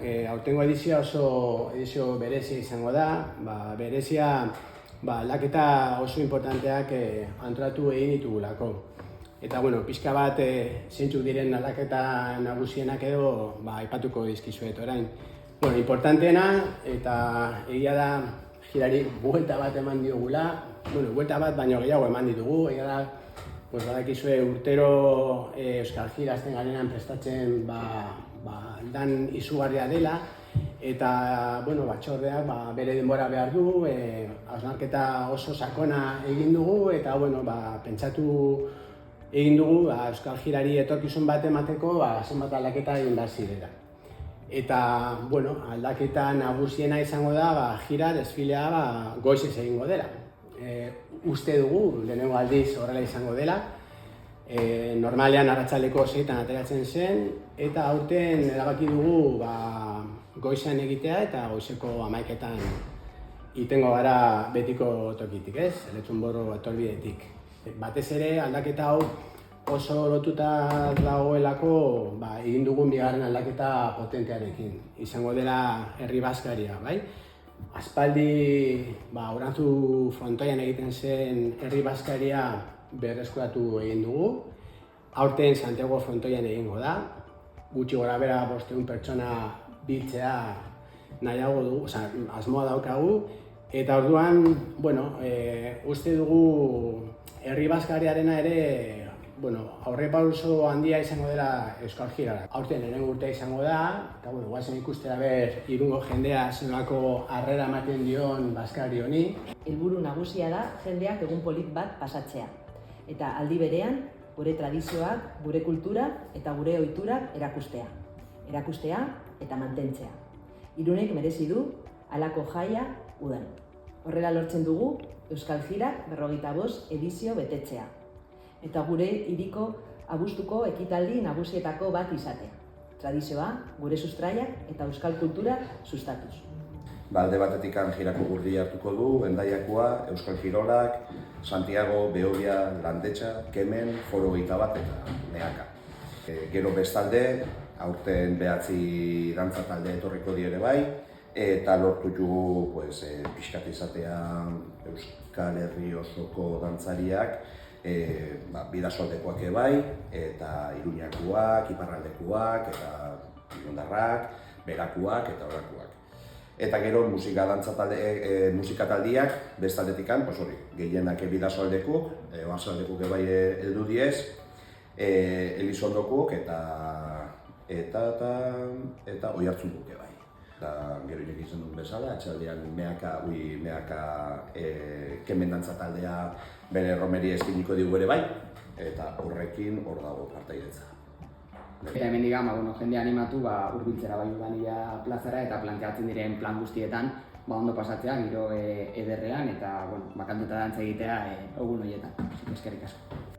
Aurtengo edizioa oso edizio berezia izango da, berezia aldaketa oso importanteak antolatu egin ditugulako. Eta, pixka bat zeintzuk diren aldaketa nagusienak edo aipatuko dizkizuet orain. Importanteena eta egia da girari buelta bat eman diogula, buelta bat baino gehiago eman ditugu, egia da badakizue urtero Euskal Gira azten garenan prestatzen lan izugarria dela eta batzordeak bere denbora behar du, hausnarketa oso sakona egin dugu eta pentsatu egin dugu Euskal Girari etorkizun bat emateko zenbat aldaketa egin behar zirela. Eta aldaketa nagusiena izango da gira desfilea goizez egingo dela. Uste dugu, lehenengo aldiz horrela izango dela. Normalean arratsaldeko 6etan ateratzen zen, eta aurten erabaki dugu goizean egitea eta goizeko 11etan itengo gara betiko tokitik, ez? Letxunborro etorbidetik. Batez ere aldaketa hau oso lotuta dagoelako egin dugun bigarren aldaketa potentearekin. Izango dela herri bazkaria, bai? Aspaldi Oranzu frontoian egiten zen herri bazkaria berreskuratu egin dugu. Aurten Santiago frontoian egingo da. Gutxi gorabehera 500 pertsona biltzea nahiago dugu, asmoa daukagu. Eta orduan, uste dugu herri bazkariarena ere aurrerapauso handia izango dela Euskal Girara. Aurten lehenengo urtea izango da, eta guazen ikustera Irungo jendea zenolako harrera ematen dion bazkari honi. Helburu nagusia da jendeak egun polit bat pasatzea. Eta aldi berean, gure tradizioak, gure kultura eta gure ohiturak erakustea. Erakustea eta mantentzea. Irunek merezi du halako jaia udan. Horrela lortzen dugu Euskal Girak 45 edizio betetzea. Eta gure hiriko abuztuko ekitaldi nagusietako bat izatea. Tradizioa, gure sustraiak eta euskal kultura sustatuz. Alde batetik girako gurdia hartuko du, Hendaiakoa, Euskal Kirolak, Santiago, Behobia, Landetxa, Kemen, Foro 21 eta Meaka. Gero bestalde, aurten 9 dantza talde etorriko dire bai, eta lortu dugu pixkat izatea Euskal Herri osoko dantzariak, Bidasoaldekoak bai, eta Iruñakoak, Iparraldekoak, eta Irundarrak, Berakoak eta Orakoak. Eta gero musika taldiak bestaldetikan, gehienak Bidasoaldekuk, Oarsoaldekuk bai heldu diez, Elizondokuk eta Oiartzunduk bai. Gero irek izan duen bezala, atxaldean Meaka Kemen dantza taldea bere romeria eskiniko digu ere bai, eta horrekin hor dago partaidetza. Eta hemendik jendea animatu hurbiltzera bai Urdanibia plazara eta planteatzen diren plan guztietan ondo pasatzea, giro ederrean eta kantu eta dantza egitea egun horietan. Eskerrik asko.